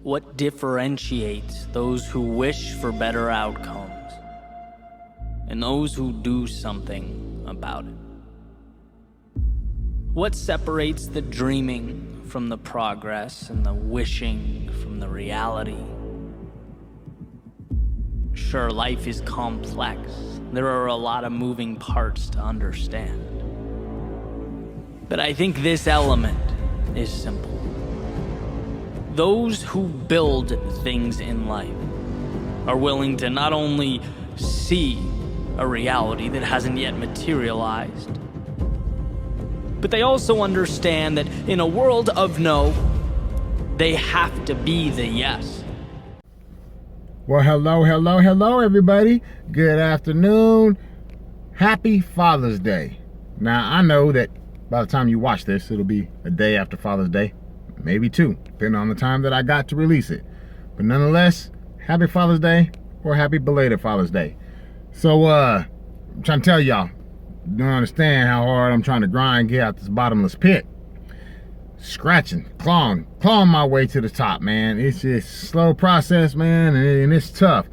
what differentiates those who wish for better outcomes and those who do something about it? What separates the dreaming from the progress and the wishing from the reality? Sure, life is complex. There are a lot of moving parts to understand. But I think this element is simple. Those who build things in life are willing to not only see a reality that hasn't yet materialized, but they also understand that in a world of no, they have to be the yes. Well, hello, everybody. Good afternoon. Happy Father's Day. Now, I know that by the time you watch this, it'll be a day after Father's Day, maybe two, depending on the time that I got to release it. But nonetheless, happy Father's Day or happy belated Father's Day. So, I'm trying to tell y'all, you don't understand how hard I'm trying to grind, get out this bottomless pit. Scratching, clawing my way to the top, man. It's just a slow process, man, and it's tough.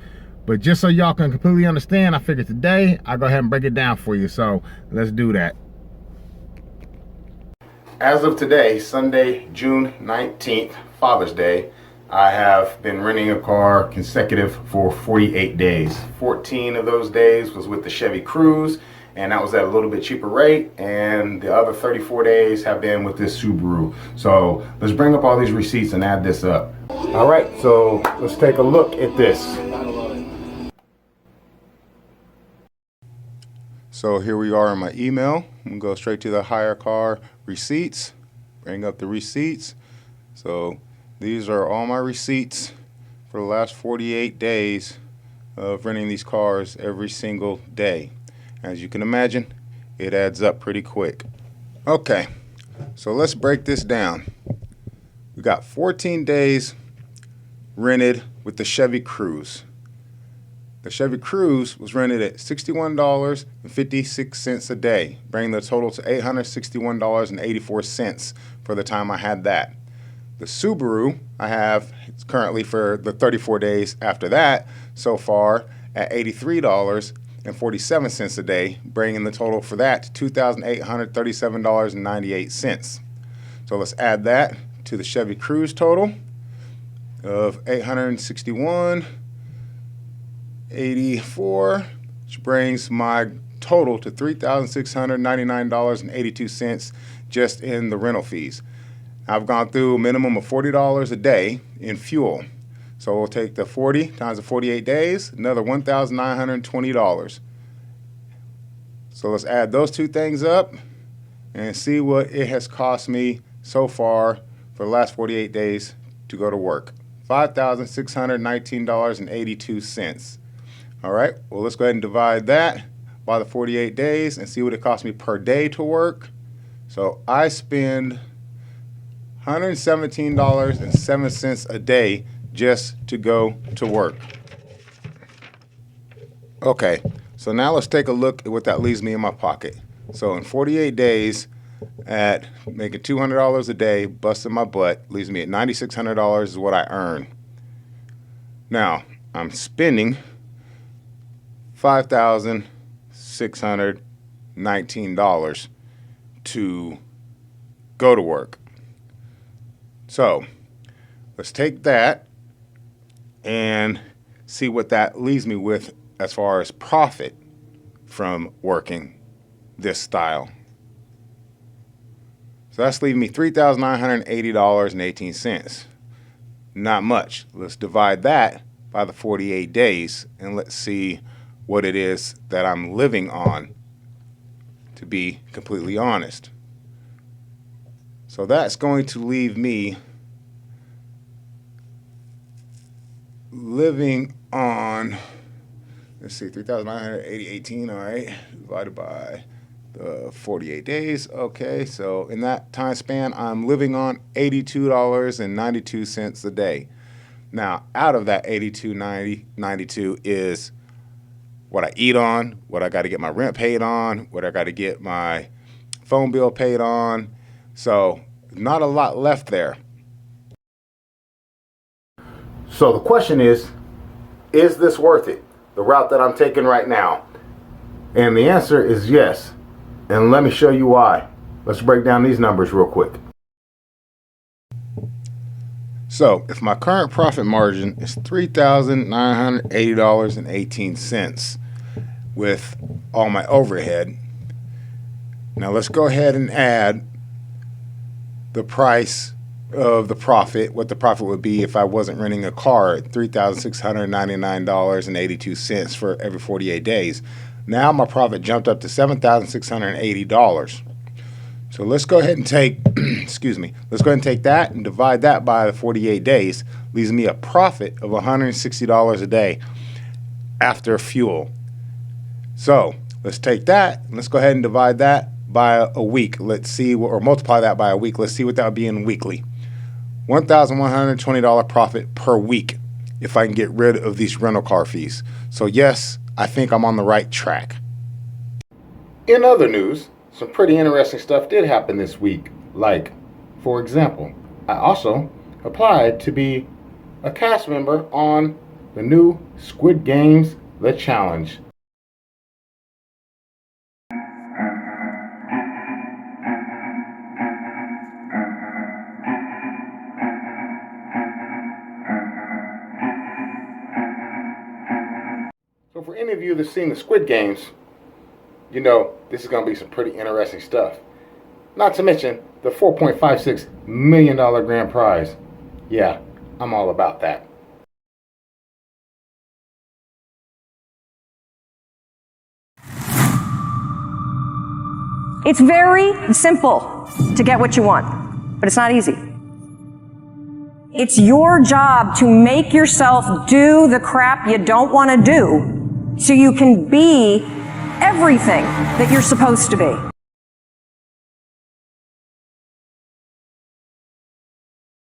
But just so y'all can completely understand, I figured today I'll go ahead and break it down for you. So let's do that. As of today, Sunday, June 19th, Father's Day, I have been renting a car consecutive for 48 days. 14 of those days was with the Chevy Cruze, and that was at a little bit cheaper rate, and the other 34 days have been with this Subaru. So let's bring up all these receipts and add this up. All right, so let's take a look at this. So here we are in my email. I'm gonna go straight to the hire car receipts, bring up the receipts. So these are all my receipts for the last 48 days of renting these cars every single day. As you can imagine, it adds up pretty quick. Okay, so let's break this down. We got 14 days rented with the Chevy Cruze. The Chevy Cruze was rented at $61.56 a day, bringing the total to $861.84 for the time I had that. The Subaru I have currently for the 34 days after that so far at $83.47 a day, bringing the total for that to $2,837.98. So let's add that to the Chevy Cruze total of $861.84, which brings my total to $3,699.82 just in the rental fees. I've gone through a minimum of $40 a day in fuel. So we'll take the 40 times the 48 days, another $1,920. So let's add those two things up and see what it has cost me so far for the last 48 days to go to work. $5,619.82. All right, well, let's go ahead and divide that by the 48 days and see what it costs me per day to work. So I spend $117.07 a day just to go to work. Okay, so now let's take a look at what that leaves me in my pocket. So in 48 days at making $200 a day, busting my butt, leaves me at $9,600 is what I earn. Now, I'm spending $5,619 to go to work. So let's take that and see what that leaves me with as far as profit from working this style. So that's leaving me $3,980.18. Not much. Let's divide that by the 48 days and let's see what it is that I'm living on, to be completely honest. So that's going to leave me living on, let's see, 3,980.18, all right, divided by the 48 days. Okay, so in that time span, I'm living on $82.92 a day. Now, out of that $82.92 is what I eat on, what I got to get my rent paid on, what I got to get my phone bill paid on. So not a lot left there. So the question is this worth it? The route that I'm taking right now? And the answer is yes. And let me show you why. Let's break down these numbers real quick. So if my current profit margin is $3,980.18 with all my overhead, now let's go ahead and add the price of the profit, what the profit would be if I wasn't renting a car at $3,699.82 for every 48 days. Now my profit jumped up to $7,680. So let's go ahead and take, excuse me, let's go ahead and take that and divide that by the 48 days. Leaves me a profit of $160 a day after fuel. So let's take that and let's go ahead and divide that by a week. Let's see, or multiply that by a week. Let's see what that would be in weekly. $1,120 profit per week if I can get rid of these rental car fees. So yes, I think I'm on the right track. In other news, some pretty interesting stuff did happen this week. Like, for example, I also applied to be a cast member on the new Squid Games The Challenge. So for any of you that's seen the Squid Games, you know this is going to be some pretty interesting stuff. Not to mention the $4.56 million grand prize. Yeah, I'm all about that. It's very simple to get what you want, but it's not easy. It's your job to make yourself do the crap you don't want to do so you can be everything that you're supposed to be.